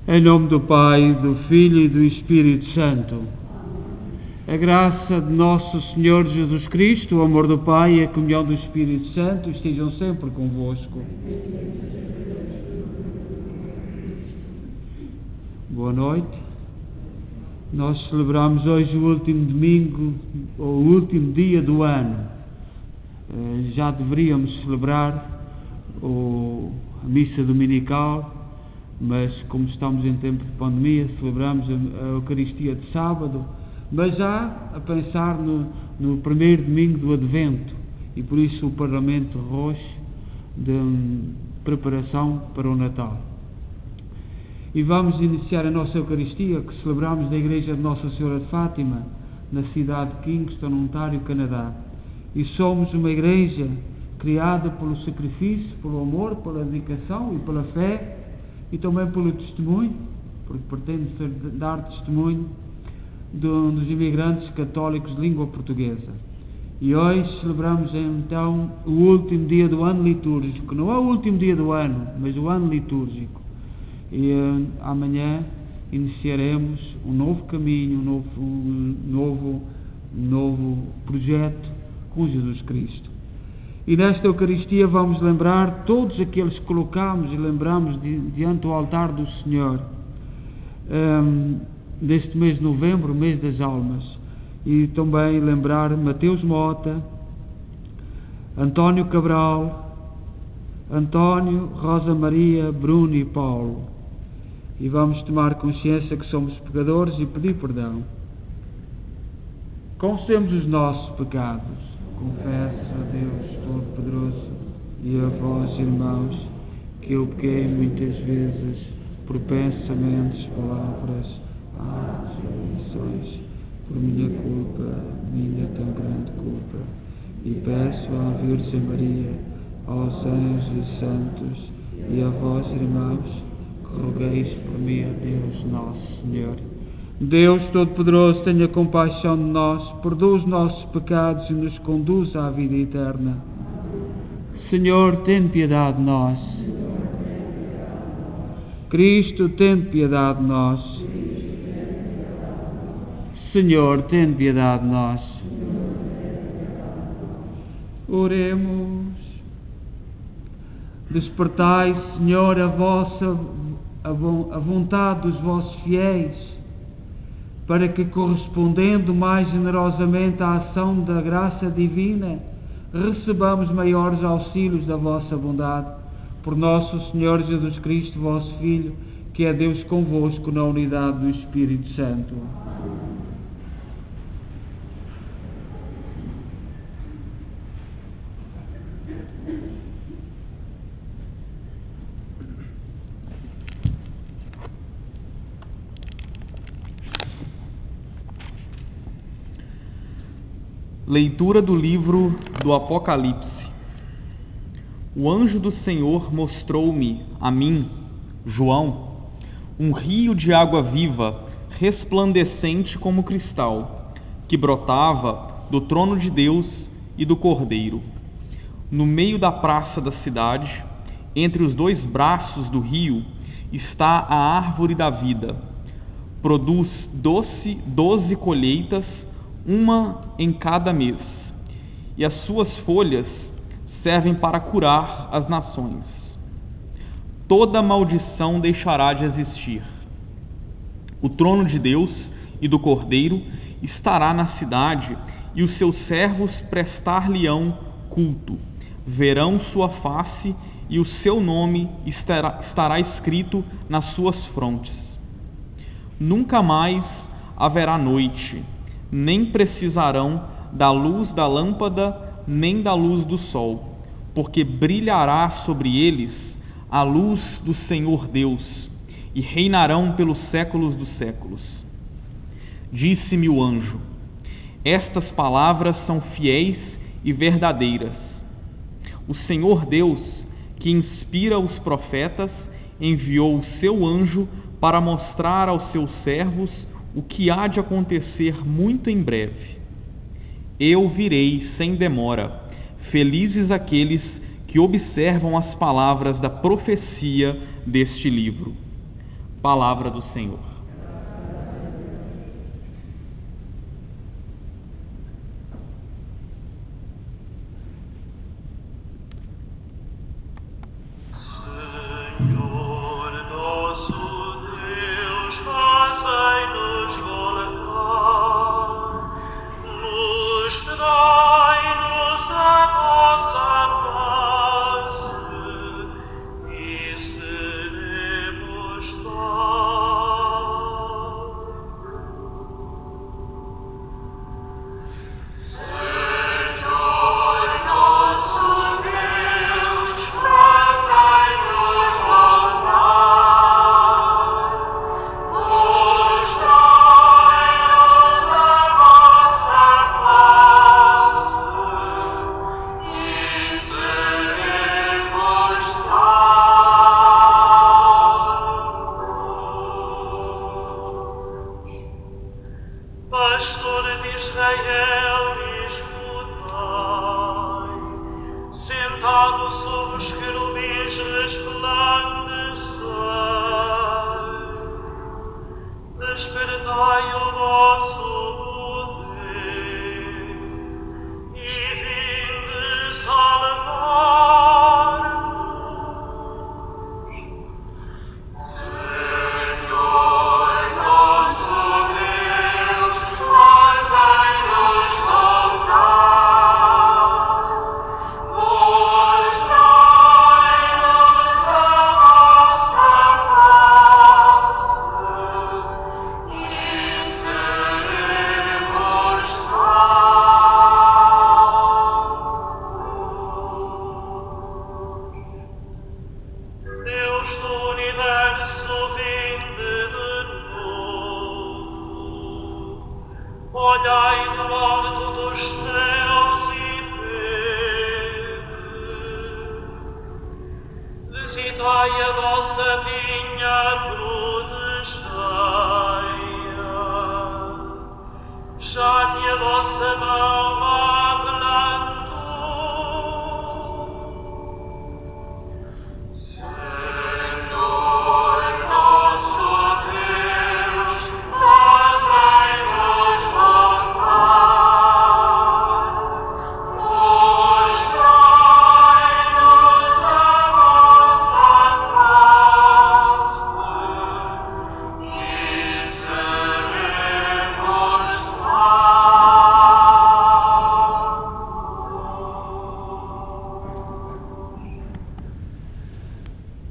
Em nome do Pai, do Filho e do Espírito Santo. A graça de nosso Senhor Jesus Cristo, o amor do Pai e a comunhão do Espírito Santo estejam sempre convosco. Boa noite. Nós celebramos hoje o último domingo, ou o último dia do ano. Já deveríamos celebrar a missa dominical, mas como estamos em tempo de pandemia, celebramos a Eucaristia de sábado, mas já a pensar no primeiro domingo do Advento, e por isso o Parlamento Roxo de preparação para o Natal. E vamos iniciar a nossa Eucaristia, que celebramos na Igreja de Nossa Senhora de Fátima, na cidade de Kingston, Ontário, Canadá. E somos uma igreja criada pelo sacrifício, pelo amor, pela dedicação e pela fé, e também pelo testemunho, porque pretende dar testemunho dos imigrantes católicos de língua portuguesa. E hoje celebramos então o último dia do ano litúrgico, não é o último dia do ano, mas o ano litúrgico. E amanhã iniciaremos um novo caminho, um novo projeto com Jesus Cristo. E nesta Eucaristia vamos lembrar todos aqueles que colocamos e lembramos diante do altar do Senhor, neste mês de novembro, mês das almas. E também lembrar Mateus Mota, António Cabral, António, Rosa Maria, Bruno e Paulo. E vamos tomar consciência que somos pecadores e pedir perdão. Confessemos os nossos pecados. Confesso a Deus Todo-Poderoso e a vós, irmãos, que eu pequei muitas vezes por pensamentos, palavras, atos e omissões, por minha culpa, minha tão grande culpa. E peço à Virgem Maria, aos anjos e santos e a vós, irmãos, que rogueis por mim a Deus Nosso Senhor. Deus Todo-Poderoso, tenha compaixão de nós, perdoa os nossos pecados e nos conduz à vida eterna. Senhor, tem piedade de nós. Cristo, tem piedade de nós. Senhor, tem piedade de nós. Oremos. Despertai, Senhor, a vontade dos vossos fiéis, para que, correspondendo mais generosamente à ação da graça divina, recebamos maiores auxílios da vossa bondade. Por nosso Senhor Jesus Cristo, vosso Filho, que é Deus convosco na unidade do Espírito Santo. Leitura do livro do Apocalipse. O anjo do Senhor mostrou-me, a mim, João, um rio de água viva, resplandecente como cristal, que brotava do trono de Deus e do Cordeiro. No meio da praça da cidade, entre os dois braços do rio, está a árvore da vida. Produz 12 colheitas, uma em cada mês, e as suas folhas servem para curar as nações. Toda maldição deixará de existir. O trono de Deus e do Cordeiro estará na cidade, e os seus servos prestar-lhe-ão culto. Verão sua face, e o seu nome estará escrito nas suas frontes. Nunca mais haverá noite, nem precisarão da luz da lâmpada, nem da luz do sol, porque brilhará sobre eles a luz do Senhor Deus, e reinarão pelos séculos dos séculos. Disse-me o anjo: estas palavras são fiéis e verdadeiras. O Senhor Deus, que inspira os profetas, enviou o seu anjo para mostrar aos seus servos o que há de acontecer muito em breve. Eu virei sem demora. Felizes aqueles que observam as palavras da profecia deste livro. Palavra do Senhor.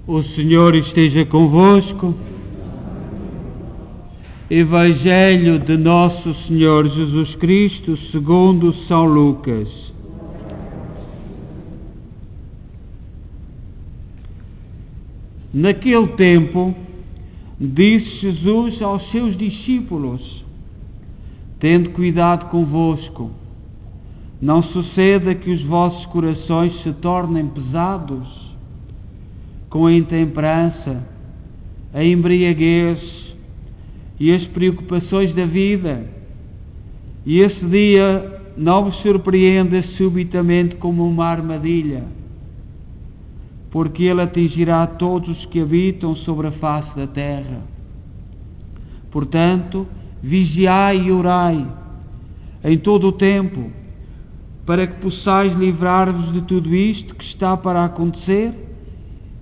O Senhor esteja convosco. Evangelho de Nosso Senhor Jesus Cristo segundo São Lucas. Naquele tempo, disse Jesus aos seus discípulos: tende cuidado convosco, não suceda que os vossos corações se tornem pesados com a intemperança, a embriaguez e as preocupações da vida, e esse dia não vos surpreenda subitamente como uma armadilha, porque ele atingirá todos os que habitam sobre a face da terra. Portanto, vigiai e orai em todo o tempo, para que possais livrar-vos de tudo isto que está para acontecer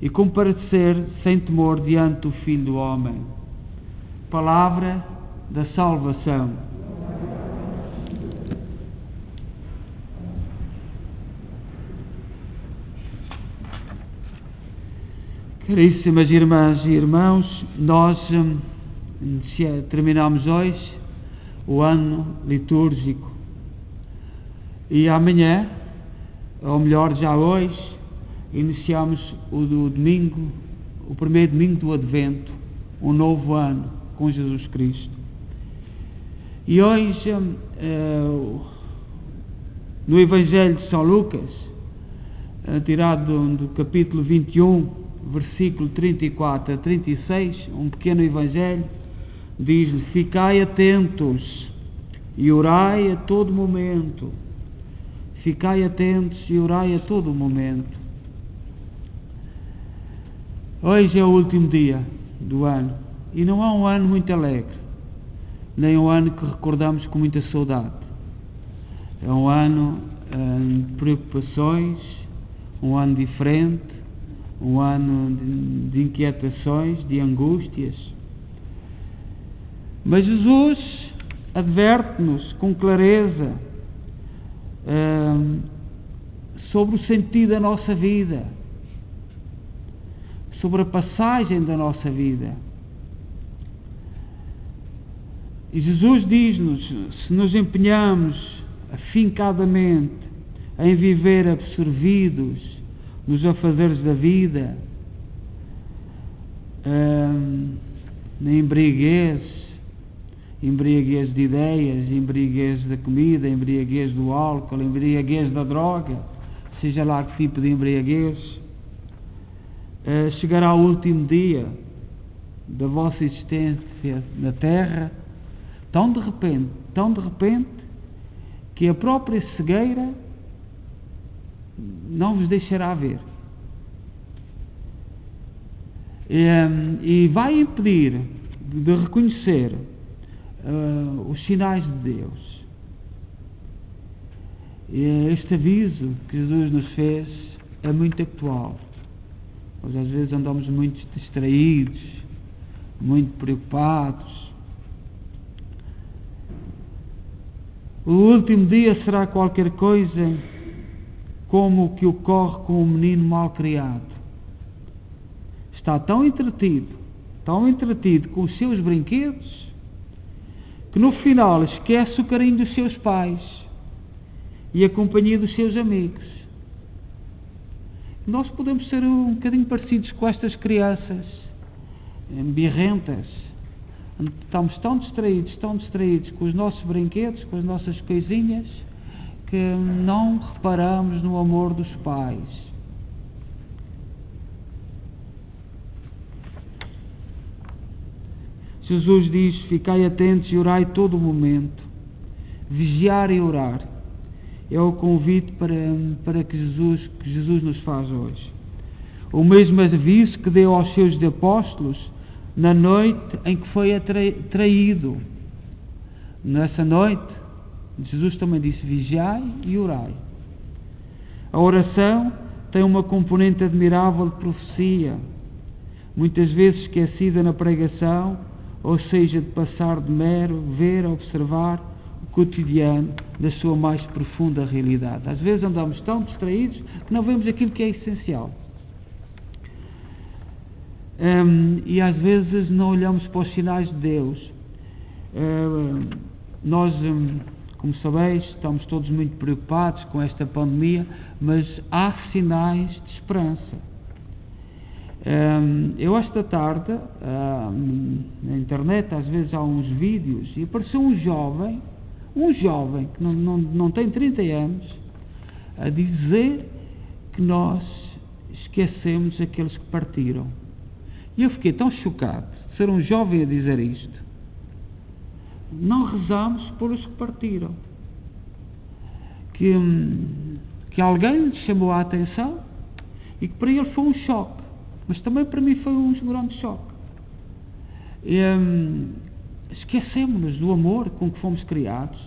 e comparecer sem temor diante do Filho do Homem. Palavra da salvação. Caríssimas irmãs e irmãos, nós terminamos hoje o ano litúrgico e amanhã, ou melhor, já hoje, iniciamos o domingo, o primeiro domingo do Advento, um novo ano com Jesus Cristo. E hoje, no Evangelho de São Lucas, tirado do capítulo 21, versículo 34 a 36, um pequeno Evangelho, diz-lhe: ficai atentos e orai a todo momento. Ficai atentos e orai a todo momento. Hoje é o último dia do ano E não é um ano muito alegre, nem um ano que recordamos com muita saudade. É um ano de preocupações, um ano diferente, um ano de inquietações, de angústias. Mas Jesus adverte-nos com clareza sobre o sentido da nossa vida, sobre a passagem da nossa vida. E Jesus diz-nos, se nos empenhamos afincadamente em viver absorvidos nos afazeres da vida, na embriaguez de ideias, embriaguez da comida, embriaguez do álcool, embriaguez da droga, seja lá que tipo de embriaguez, chegará o último dia da vossa existência na Terra, tão de repente, que a própria cegueira não vos deixará ver. E vai impedir de reconhecer os sinais de Deus. Este aviso que Jesus nos fez é muito atual. Nós às vezes andamos muito distraídos, muito preocupados. O último dia será qualquer coisa como o que ocorre com um menino mal criado. Está tão entretido com os seus brinquedos, que no final esquece o carinho dos seus pais e a companhia dos seus amigos. Nós podemos ser um bocadinho parecidos com estas crianças birrentas. Estamos tão distraídos com os nossos brinquedos, com as nossas coisinhas, que não reparamos no amor dos pais. Jesus diz: ficai atentos e orai todo o momento. Vigiar e orar é o convite para que Jesus nos faz hoje. O mesmo aviso que deu aos seus apóstolos na noite em que foi traído. Nessa noite, Jesus também disse: vigiai e orai. A oração tem uma componente admirável de profecia, muitas vezes esquecida na pregação, ou seja, de passar de mero ver, observar o cotidiano da sua mais profunda realidade. Às vezes andamos tão distraídos que não vemos aquilo que é essencial. E às vezes não olhamos para os sinais de Deus. Nós, como sabeis, estamos todos muito preocupados com esta pandemia, mas há sinais de esperança. Eu esta tarde, na internet, às vezes há uns vídeos, e apareceu um jovem que não tem 30 anos, a dizer que nós esquecemos aqueles que partiram. E eu fiquei tão chocado de ser um jovem a dizer isto. Não rezamos por os que partiram. Que alguém lhe chamou a atenção e que para ele foi um choque. Mas também para mim foi um grande choque. Esquecemos-nos do amor com que fomos criados.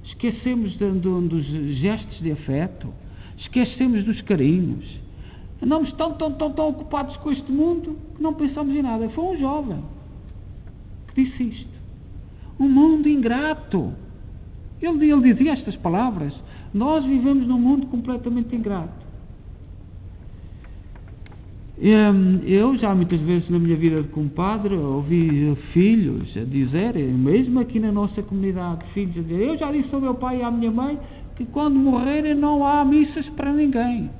Esquecemos dos gestos de afeto. Esquecemos dos carinhos. Andamos tão ocupados com este mundo que não pensamos em nada. Foi um jovem que disse isto. Um mundo ingrato. Ele dizia estas palavras. Nós vivemos num mundo completamente ingrato. Eu já muitas vezes na minha vida de compadre ouvi filhos a dizerem, mesmo aqui na nossa comunidade, filhos a dizer: eu já disse ao meu pai e à minha mãe que quando morrerem não há missas para ninguém.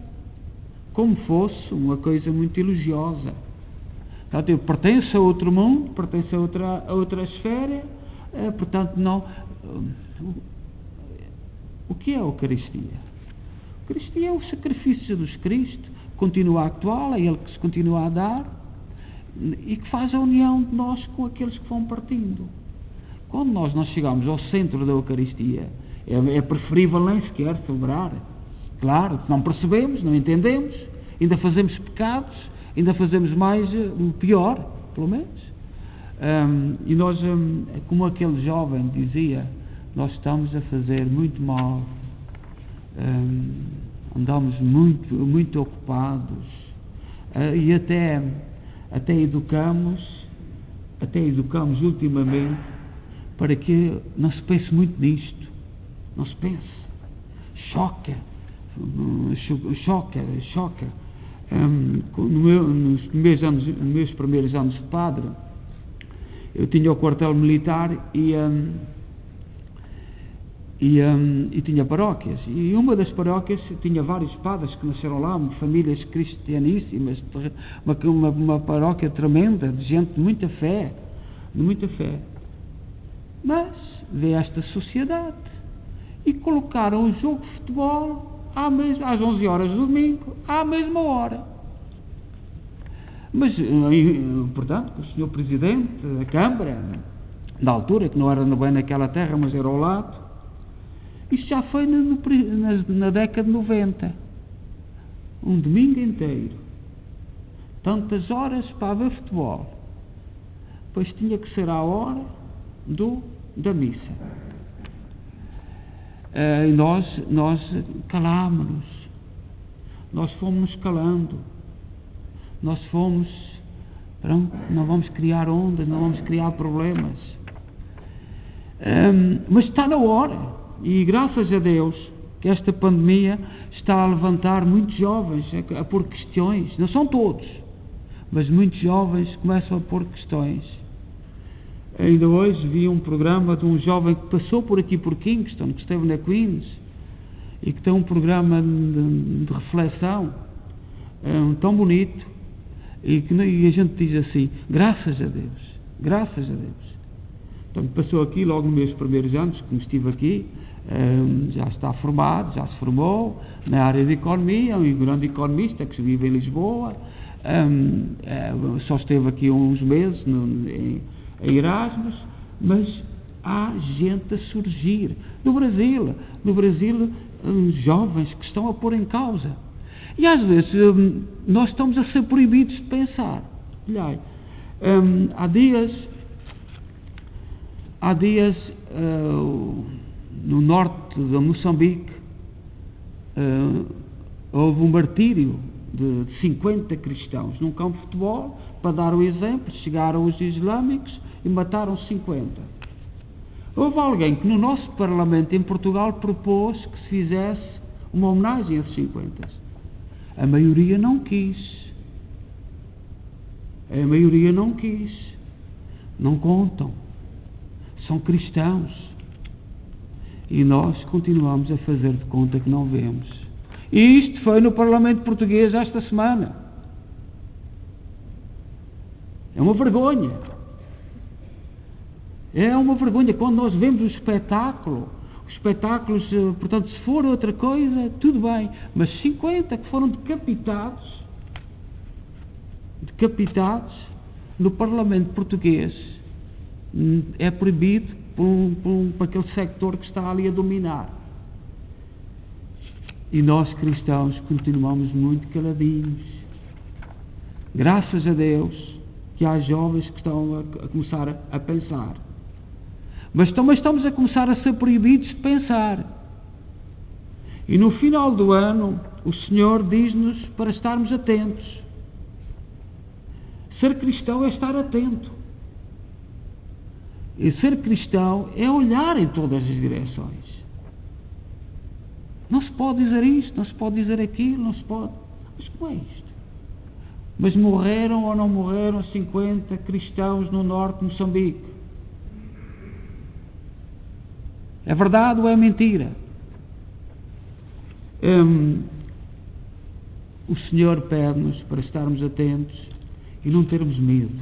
Como fosse uma coisa muito elogiosa. Portanto, eu pertenço a outro mundo, pertenço a outra esfera, portanto não. O que é a Eucaristia? A Eucaristia é o sacrifício de Jesus Cristo, continua atual, é Ele que se continua a dar e que faz a união de nós com aqueles que vão partindo. Quando nós não chegamos ao centro da Eucaristia, é preferível nem sequer celebrar. Claro, não percebemos, não entendemos, ainda fazemos pecados, ainda fazemos mais, pior, pelo menos. E nós, como aquele jovem dizia, nós estamos a fazer muito mal, andamos muito ocupados, e até educamos ultimamente para que não se pense muito nisto, não se pense, choca. Nos meus primeiros anos de padre, eu tinha o quartel militar e tinha paróquias, e uma das paróquias tinha vários padres que nasceram lá, famílias cristianíssimas, uma paróquia tremenda, de gente de muita fé, mas veio esta sociedade e colocaram o jogo de futebol às 11 horas do domingo, à mesma hora. Mas, portanto, o senhor Presidente da Câmara, da altura, que não era bem naquela terra, mas era ao lado, isso já foi na década de 90. Um domingo inteiro. Tantas horas para haver futebol. Pois tinha que ser à hora da missa. E nós calámos-nos. Nós fomos calando. Nós fomos... Pronto, não vamos criar ondas, não vamos criar problemas. Mas está na hora. E graças a Deus que esta pandemia está a levantar muitos jovens a pôr questões, não são todos, mas muitos jovens começam a pôr questões. Ainda hoje vi um programa de um jovem que passou por aqui por Kingston, que esteve na Queens, e que tem um programa de reflexão tão bonito, e a gente diz assim, graças a Deus. Então, passou aqui logo nos meus primeiros anos, como estive aqui, já está formado, já se formou na área de economia, um grande economista que vive em Lisboa, só esteve aqui uns meses em Erasmus, mas há gente a surgir no Brasil, jovens que estão a pôr em causa, e às vezes nós estamos a ser proibidos de pensar. Olhai, há dias no norte de Moçambique houve um martírio de 50 cristãos num campo de futebol. Para dar o exemplo, chegaram os islâmicos e mataram 50. Houve alguém que no nosso Parlamento em Portugal propôs que se fizesse uma homenagem a esses 50. A maioria não quis. Não contam. São cristãos. E nós continuamos a fazer de conta que não vemos. E isto foi no Parlamento Português esta semana. É uma vergonha. Quando nós vemos o espetáculo. Os espetáculos, portanto, se for outra coisa, tudo bem. Mas 50 que foram decapitados no Parlamento Português, é proibido por aquele sector que está ali a dominar. E nós cristãos continuamos muito caladinhos. Graças a Deus que há jovens que estão a começar a pensar. Mas também estamos a começar a ser proibidos de pensar. E no final do ano, o Senhor diz-nos para estarmos atentos. Ser cristão é estar atento. E ser cristão é olhar em todas as direções. Não se pode dizer isto, não se pode dizer aquilo, não se pode. Mas como é isto? Mas morreram ou não morreram 50 cristãos no norte de Moçambique? É verdade ou é mentira? O Senhor pede-nos para estarmos atentos e não termos medo,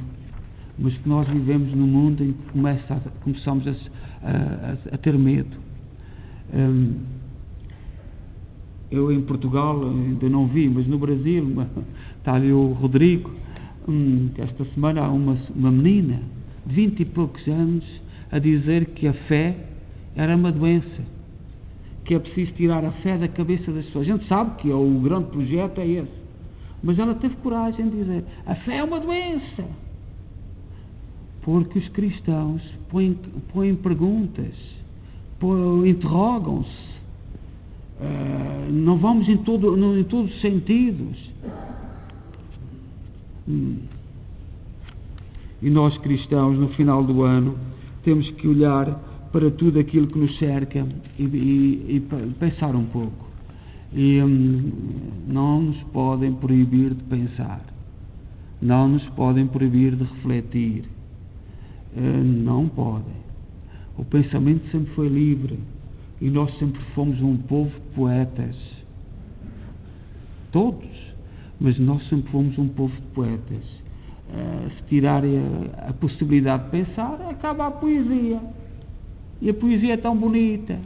mas que nós vivemos num mundo em que começamos a ter medo. Eu em Portugal ainda não vi, mas no Brasil está ali o Rodrigo, que esta semana há uma menina de 20 e poucos anos a dizer que a fé era uma doença, que é preciso tirar a fé da cabeça das pessoas. A gente sabe que o grande projeto é esse, mas ela teve coragem de dizer: a fé é uma doença. porque os cristãos põem perguntas, interrogam-se. Não vamos em todos os sentidos. E nós cristãos, no final do ano, temos que olhar para tudo aquilo que nos cerca e pensar um pouco. E não nos podem proibir de pensar, não nos podem proibir de refletir, não podem. O pensamento sempre foi livre e nós sempre fomos um povo de poetas, todos, mas nós sempre fomos um povo de poetas. Se tirarem a possibilidade de pensar, acaba a poesia, e a poesia é tão bonita.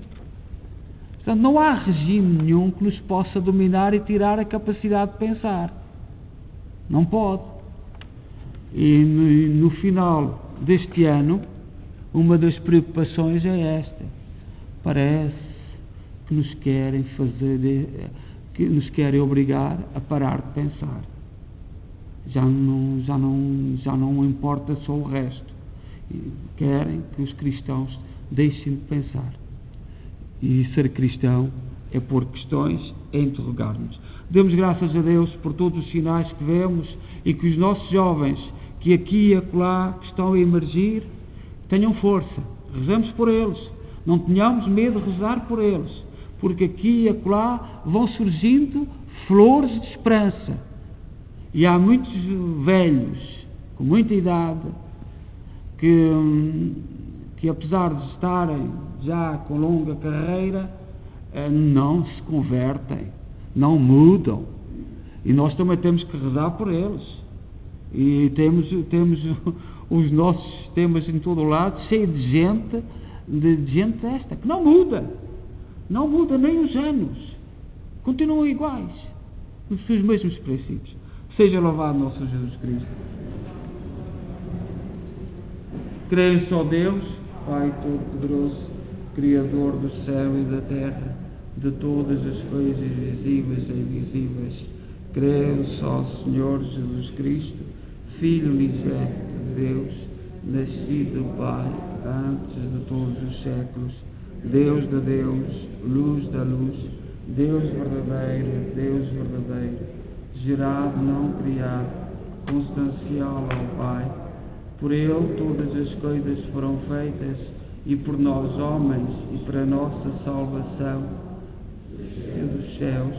Portanto, não há regime nenhum que nos possa dominar e tirar a capacidade de pensar. Não pode. E no final deste ano, uma das preocupações é esta. Parece que nos querem que nos querem obrigar a parar de pensar. Já não importa só o resto. Querem que os cristãos deixem de pensar. E ser cristão é pôr questões, é interrogar-nos. Demos graças a Deus por todos os sinais que vemos e que os nossos jovens, que aqui e acolá estão a emergir, tenham força. Rezamos por eles. Não tenhamos medo de rezar por eles, porque aqui e acolá vão surgindo flores de esperança. E há muitos velhos, com muita idade, que apesar de estarem já com longa carreira, não se convertem, não mudam. E nós também temos que rezar por eles. E temos os nossos sistemas em todo o lado, cheio de gente esta, que não muda nem os anos, continuam iguais, os mesmos princípios. Seja louvado nosso Jesus Cristo. Creio só Deus, Pai Todo-Poderoso, Criador do céu e da terra, de todas as coisas visíveis e invisíveis. Creio só Senhor Jesus Cristo, Filho unigênito de Deus, nascido do Pai antes de todos os séculos, Deus de Deus, luz da luz, Deus verdadeiro, gerado, não criado, constancial ao Pai. Por Ele todas as coisas foram feitas, e por nós homens, e para nossa salvação, dos céus,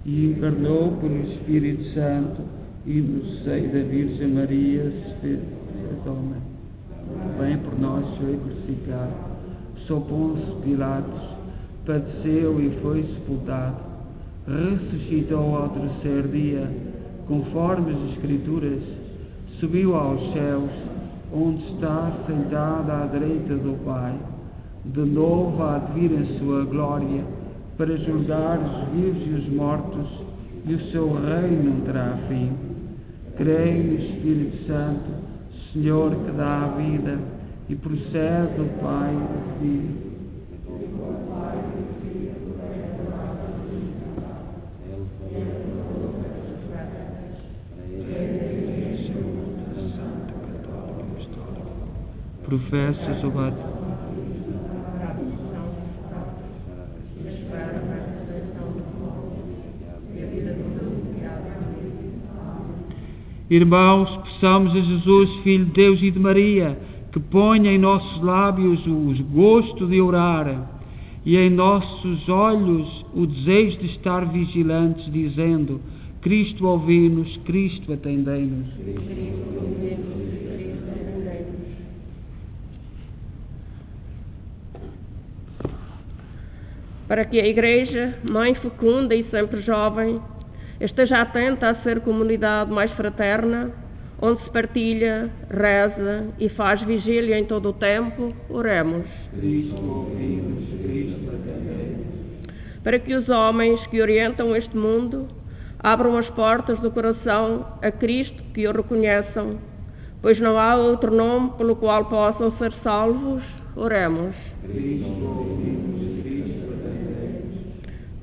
e encarnou pelo Espírito Santo, e no seio da Virgem Maria se fez homem. Bem por nós foi crucificado, sob Pôncio Pilatos, padeceu e foi sepultado, ressuscitou ao terceiro dia, conforme as Escrituras, subiu aos céus, onde está sentado à direita do Pai, de novo há de vir em sua glória, para julgar os vivos e os mortos, e o seu reino não terá fim. Creio no Espírito Santo, Senhor que dá a vida, e procede do Pai e do Filho. Professas o batismo. Irmãos, peçamos a Jesus, Filho de Deus e de Maria, que ponha em nossos lábios o gosto de orar e em nossos olhos o desejo de estar vigilantes, dizendo: Cristo ouvi-nos, Cristo atendei-nos. Para que a Igreja, mãe fecunda e sempre jovem, esteja atenta a ser comunidade mais fraterna, onde se partilha, reza e faz vigília em todo o tempo, oremos. Cristo ouvi-nos, Cristo atendei-nos. Para que os homens que orientam este mundo abram as portas do coração a Cristo, que o reconheçam, pois não há outro nome pelo qual possam ser salvos, oremos. Cristo ouvi-nos.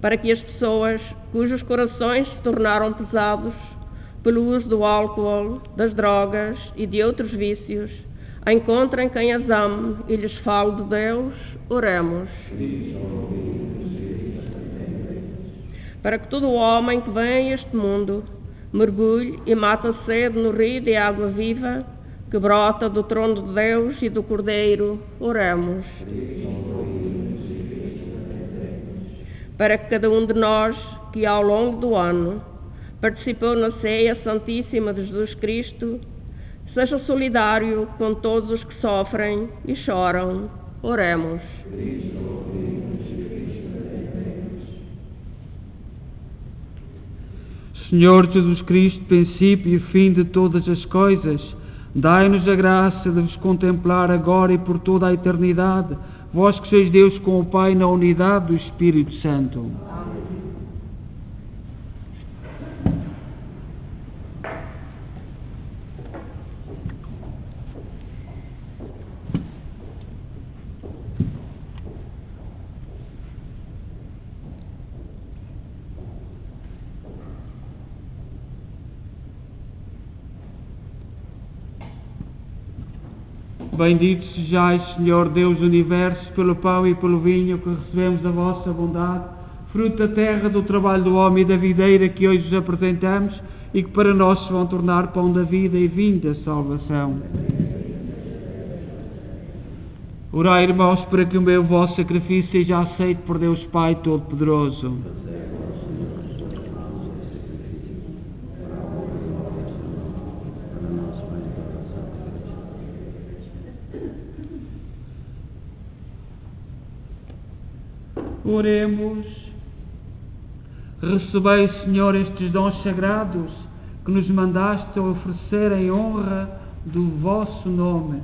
Para que as pessoas cujos corações se tornaram pesados pelo uso do álcool, das drogas e de outros vícios, encontrem quem as ame e lhes fale de Deus. Oremos. Para que todo homem que vem a este mundo mergulhe e mate a sede no rio de água viva que brota do trono de Deus e do Cordeiro. Oremos. Para que cada um de nós, que ao longo do ano participou na ceia santíssima de Jesus Cristo, seja solidário com todos os que sofrem e choram. Oremos. Senhor Jesus Cristo, princípio e fim de todas as coisas, dai-nos a graça de vos contemplar agora e por toda a eternidade, vós que sois Deus com o Pai na unidade do Espírito Santo. Bendito sejais, Senhor Deus do Universo, pelo pão e pelo vinho que recebemos da vossa bondade, fruto da terra, do trabalho do homem e da videira que hoje vos apresentamos e que para nós se vão tornar pão da vida e vinho da salvação. Orai, irmãos, para que o meu vosso sacrifício seja aceito por Deus Pai Todo-Poderoso. Oremos. Recebei, Senhor, estes dons sagrados que nos mandaste a oferecer em honra do vosso nome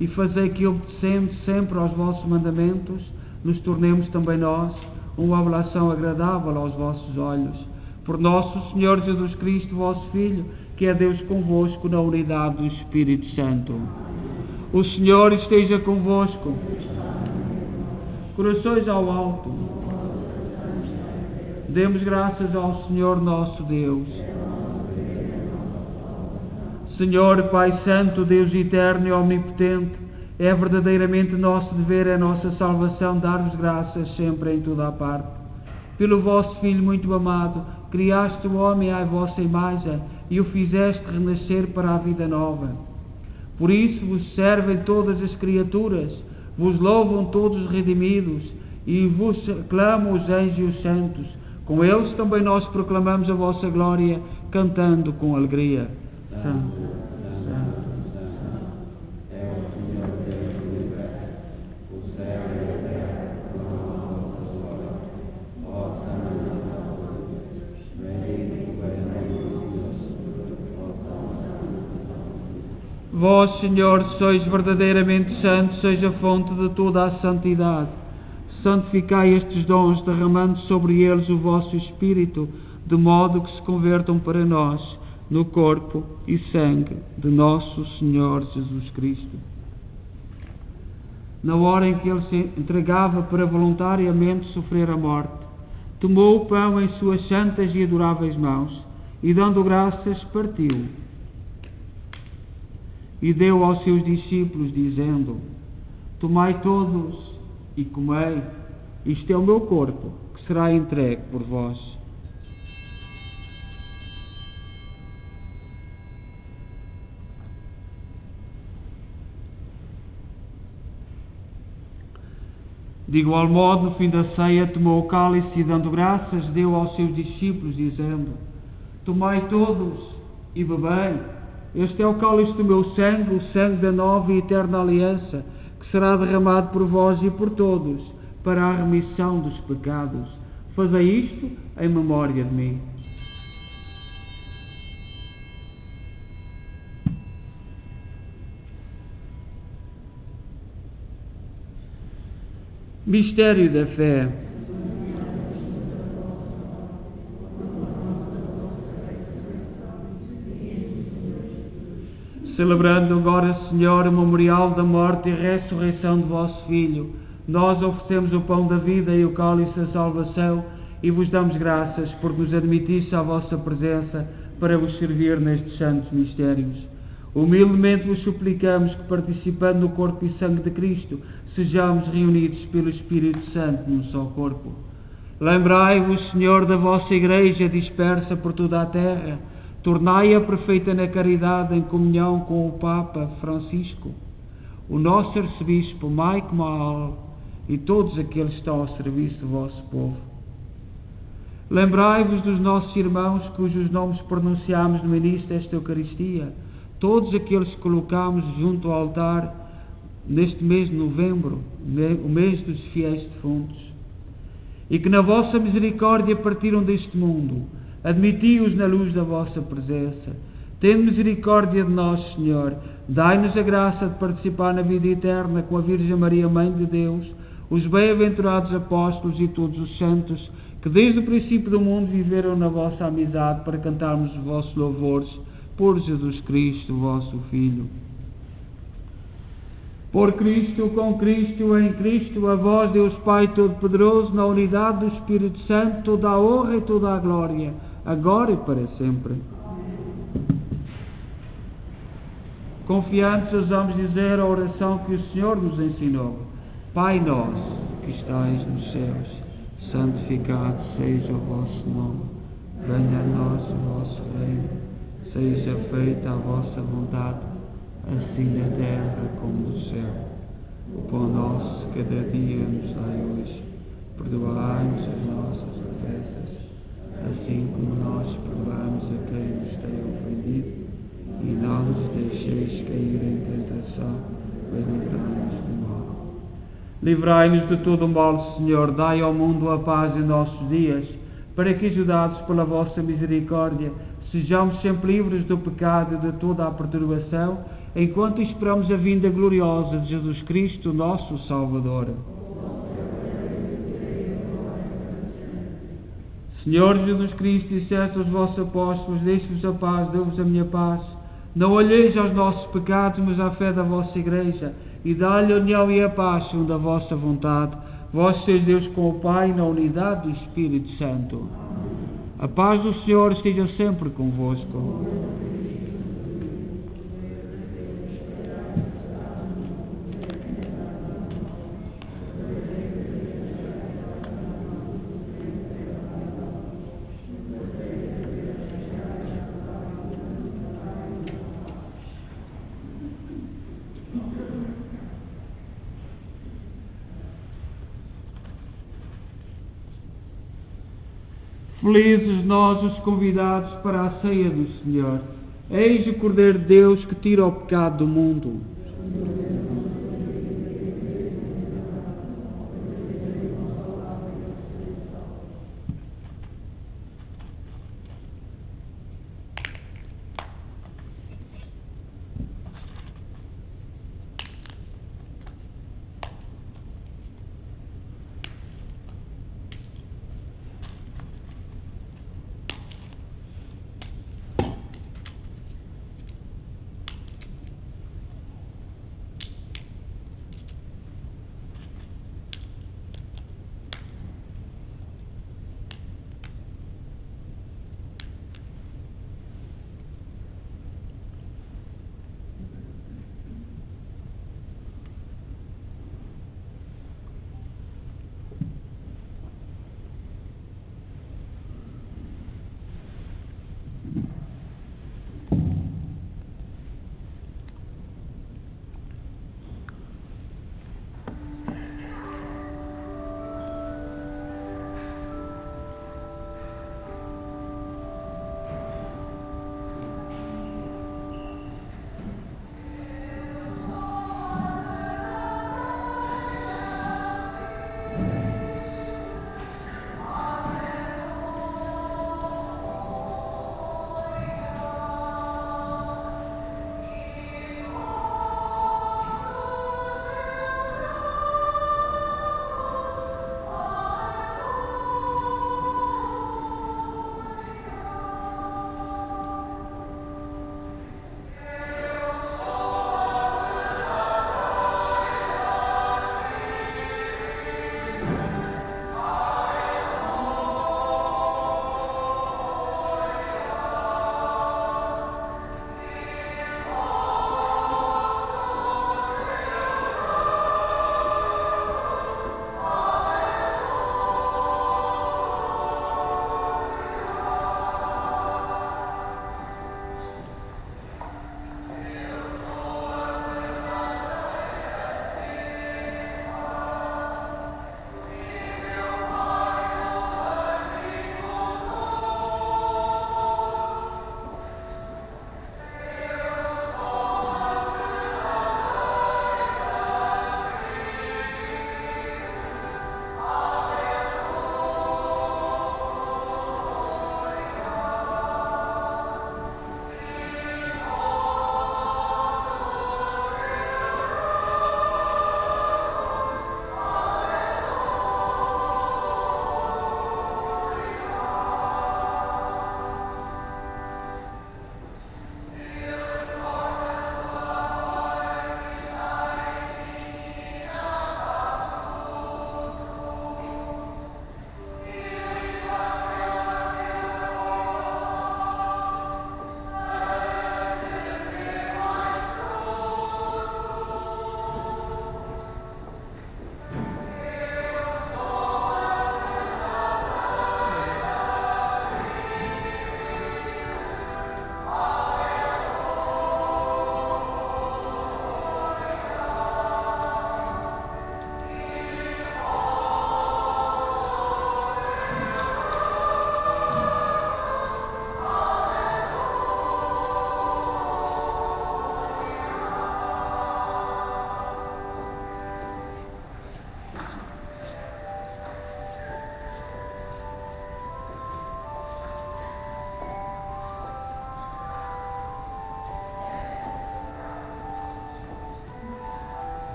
e fazei que, obedecendo sempre aos vossos mandamentos, nos tornemos também nós uma oblação agradável aos vossos olhos. Por nosso Senhor Jesus Cristo, vosso Filho, que é Deus convosco na unidade do Espírito Santo. O Senhor esteja convosco. Corações ao alto. Demos graças ao Senhor nosso Deus. Senhor, Pai Santo, Deus eterno e omnipotente, é verdadeiramente nosso dever, é nossa salvação dar-vos graças sempre em toda a parte. Pelo vosso Filho muito amado, criaste o homem à vossa imagem e o fizeste renascer para a vida nova. Por isso vos servem todas as criaturas, vos louvam todos os redimidos e vos aclamam os anjos e os santos. Com eles também nós proclamamos a vossa glória, cantando com alegria. Santo, Santo, Santo, é o Senhor Deus do universo, o céu e a terra proclamam a vossa glória. Vossa bendito é Vós, Senhor, sois verdadeiramente santos, sois a fonte de toda a santidade. Santificai estes dons, derramando sobre eles o vosso Espírito, de modo que se convertam para nós no corpo e sangue de nosso Senhor Jesus Cristo. Na hora em que ele se entregava para voluntariamente sofrer a morte, tomou o pão em suas santas e adoráveis mãos e, dando graças, partiu e deu aos seus discípulos, dizendo: Tomai todos e comei, isto é o meu corpo, que será entregue por vós. De igual modo, no fim da ceia, tomou o cálice e, dando graças, deu aos seus discípulos, dizendo: Tomai todos e bebei, este é o cálice do meu sangue, o sangue da nova e eterna aliança, que será derramado por vós e por todos, para a remissão dos pecados. Fazei isto em memória de mim. Mistério da fé. Celebrando agora, Senhor, o memorial da morte e ressurreição de vosso Filho, nós oferecemos o pão da vida e o cálice da salvação e vos damos graças por nos admitisse à vossa presença para vos servir nestes santos mistérios. Humildemente vos suplicamos que, participando no corpo e sangue de Cristo, sejamos reunidos pelo Espírito Santo num só corpo. Lembrai-vos, Senhor, da vossa Igreja dispersa por toda a terra. Tornai-a perfeita na caridade, em comunhão com o Papa Francisco, o nosso arcebispo Mike Mal e todos aqueles que estão ao serviço do vosso povo. Lembrai-vos dos nossos irmãos cujos nomes pronunciámos no início desta Eucaristia, todos aqueles que colocámos junto ao altar neste mês de novembro, o mês dos fiéis defuntos, e que na vossa misericórdia partiram deste mundo. Admiti-os na luz da vossa presença. Tende misericórdia de nós, Senhor. Dai-nos a graça de participar na vida eterna com a Virgem Maria, Mãe de Deus, os bem-aventurados apóstolos e todos os santos, que desde o princípio do mundo viveram na vossa amizade, para cantarmos os vossos louvores por Jesus Cristo, vosso Filho. Por Cristo, com Cristo, em Cristo, a vós, Deus Pai Todo-Poderoso, na unidade do Espírito Santo, toda a honra e toda a glória, agora e para sempre. Confiantes, ousamos dizer a oração que o Senhor nos ensinou. Pai nosso, que estais nos céus, santificado seja o vosso nome. Venha a nós o vosso reino. Seja feita a vossa vontade, assim na terra como no céu. O pão nosso cada dia nos dai hoje. Perdoai-nos as nossas ofensas, assim como nós perdoamos a quem nos tem ofendido. E não nos deixeis cair em tentação, mas livrai-nos do mal. Livrai-nos de todo o mal, Senhor. Dai ao mundo a paz em nossos dias, para que, ajudados pela vossa misericórdia, sejamos sempre livres do pecado e de toda a perturbação, enquanto esperamos a vinda gloriosa de Jesus Cristo, nosso Salvador. Senhor Jesus Cristo, disseste aos vossos apóstolos: deixe-vos a paz, dou-vos a minha paz. Não olheis aos nossos pecados, mas à fé da vossa Igreja, e dá-lhe a união e a paz segundo a vossa vontade. Vós sois Deus com o Pai, na unidade do Espírito Santo. A paz do Senhor esteja sempre convosco. Felizes nós os convidados para a ceia do Senhor. Eis o Cordeiro de Deus que tira o pecado do mundo.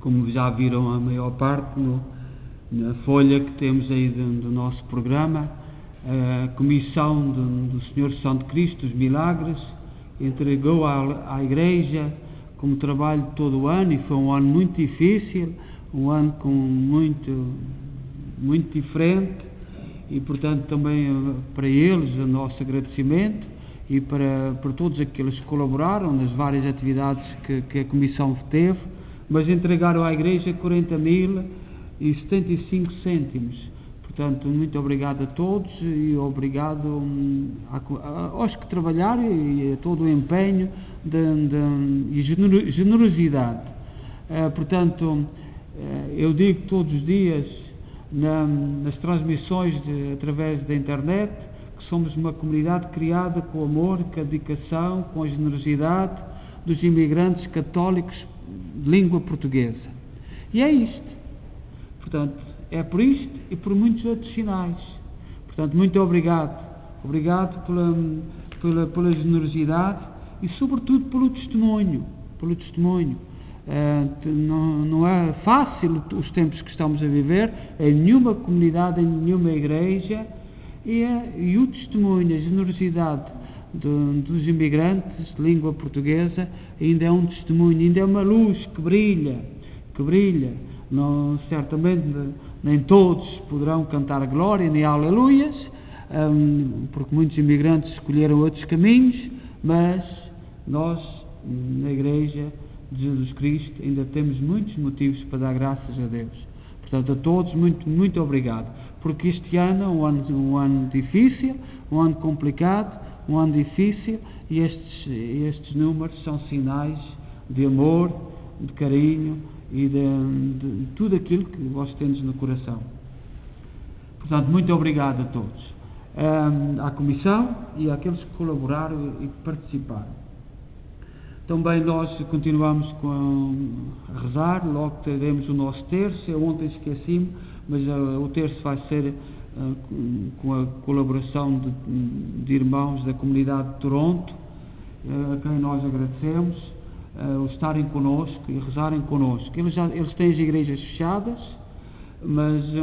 como já viram a maior parte na folha que temos aí do nosso programa, a Comissão do Senhor Santo Cristo dos Milagres entregou à Igreja como trabalho todo o ano, e foi um ano muito difícil, um ano com muito diferente, e portanto também para eles o nosso agradecimento, e para todos aqueles que colaboraram nas várias atividades que a Comissão teve, mas entregaram à Igreja 40.075 cêntimos. Portanto, muito obrigado a todos, e obrigado aos que trabalharam, e a todo o empenho e generosidade. Portanto, eu digo todos os dias nas transmissões através da internet que somos uma comunidade criada com o amor, com a dedicação, com a generosidade dos imigrantes católicos de língua portuguesa. E é isto. Portanto, é por isto e por muitos outros sinais. Portanto, muito obrigado. Obrigado pela generosidade e, sobretudo, pelo testemunho. Não é fácil os tempos que estamos a viver em nenhuma comunidade, em nenhuma igreja, e o testemunho, a generosidade dos imigrantes de língua portuguesa ainda é um testemunho, ainda é uma luz que brilha. Não, certamente nem todos poderão cantar glória nem aleluias, porque muitos imigrantes escolheram outros caminhos, mas nós, na Igreja de Jesus Cristo, ainda temos muitos motivos para dar graças a Deus. Portanto, a todos, muito obrigado, porque este ano é um ano difícil, um ano complicado, um ano difícil, e estes números são sinais de amor, de carinho e de tudo aquilo que vós tendes no coração. Portanto, muito obrigado a todos, à Comissão e àqueles que colaboraram e que participaram. Também nós continuamos a rezar, logo teremos o nosso terço. Eu ontem esqueci-me, mas o terço vai ser com a colaboração de irmãos da comunidade de Toronto, a quem nós agradecemos o estarem connosco e rezarem connosco. Eles têm as igrejas fechadas, mas é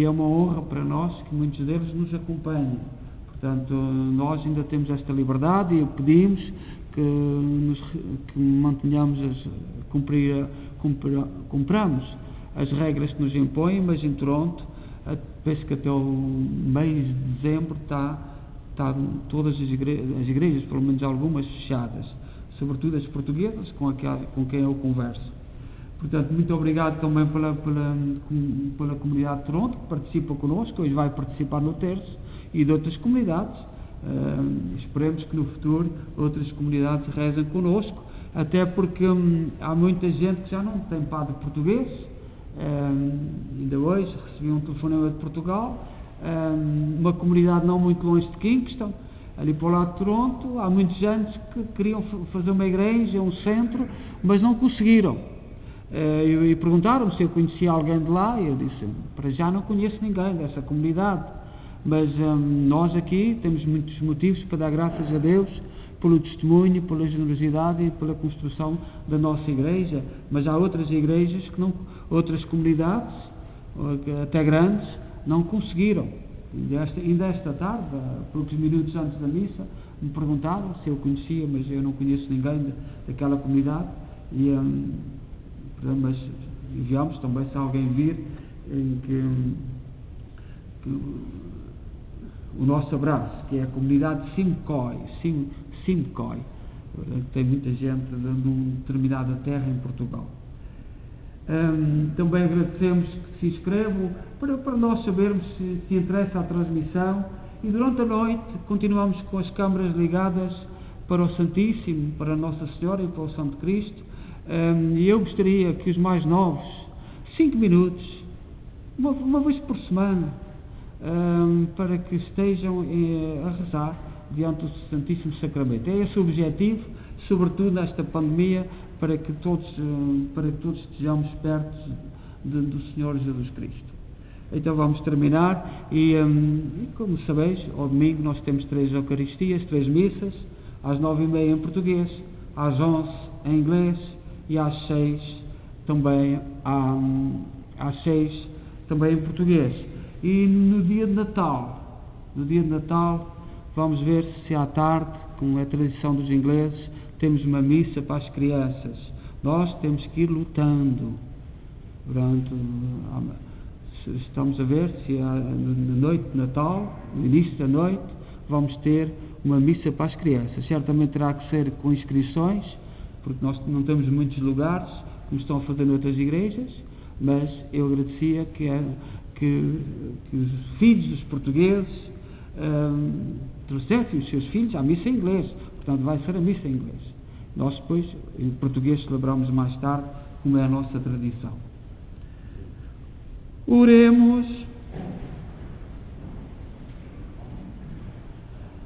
uma honra para nós que muitos deles nos acompanhem. Portanto, nós ainda temos esta liberdade e pedimos que mantenhamos cumpramos as regras que nos impõem, mas em Toronto, penso que até o mês de dezembro está todas as igrejas, pelo menos algumas, fechadas, sobretudo as portuguesas, com quem eu converso. Portanto, muito obrigado também pela comunidade de Toronto, que participa connosco, hoje vai participar no terço, e de outras comunidades. Esperemos que no futuro outras comunidades rezem connosco, até porque há muita gente que já não tem padre português. Ainda hoje recebi um telefonema de Portugal, uma comunidade não muito longe de Kingston, ali para o lado de Toronto. Há muitos anos que queriam fazer uma igreja, um centro, mas não conseguiram. E perguntaram-me se eu conhecia alguém de lá, e eu disse: para já não conheço ninguém dessa comunidade. Mas nós aqui temos muitos motivos para dar graças a Deus pelo testemunho, pela generosidade e pela construção da nossa igreja. Mas há outras igrejas outras comunidades, até grandes, não conseguiram. Ainda esta tarde, poucos minutos antes da missa, me perguntaram se eu conhecia, mas eu não conheço ninguém daquela comunidade. Mas enviamos também, se alguém vir, o nosso abraço, que é a comunidade Simcoe, tem muita gente de uma determinada terra em Portugal. Também agradecemos que se inscrevam para nós sabermos se interessa a transmissão, e durante a noite continuamos com as câmaras ligadas para o Santíssimo, para a Nossa Senhora e para o Santo Cristo, e eu gostaria que os mais novos, 5 minutos, uma vez por semana, para que estejam a rezar diante do Santíssimo Sacramento. É esse o objetivo, sobretudo nesta pandemia, para que todos estejamos perto do Senhor Jesus Cristo. Então vamos terminar, e como sabeis, ao domingo nós temos 3 Eucaristias, 3 missas, às 9h30 em português, às 11 em inglês e às 6 também às 6, também em português. E no dia de Natal, vamos ver se à tarde, como é a tradição dos ingleses, temos uma missa para as crianças. Nós temos que ir lutando. Estamos a ver se na noite de Natal, no início da noite, vamos ter uma missa para as crianças. Certamente terá que ser com inscrições, porque nós não temos muitos lugares, como estão a fazer noutras igrejas, mas eu agradecia que os filhos dos portugueses trouxessem os seus filhos à missa em inglês. Portanto, vai ser a missa em inglês. Nós depois, em português, celebramos mais tarde, como é a nossa tradição. Oremos.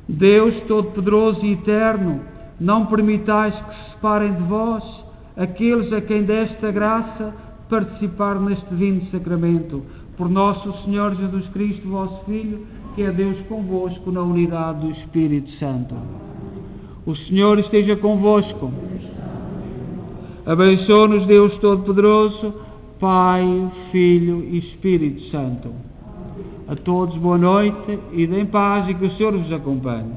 Deus Todo-Poderoso e Eterno, não permitais que se separem de vós aqueles a quem deste a graça de participar neste divino sacramento. Por nosso Senhor Jesus Cristo, vosso Filho, que é Deus convosco na unidade do Espírito Santo. O Senhor esteja convosco. Abençoe-nos Deus Todo-Poderoso, Pai, Filho e Espírito Santo. A todos boa noite e deem paz e que o Senhor vos acompanhe.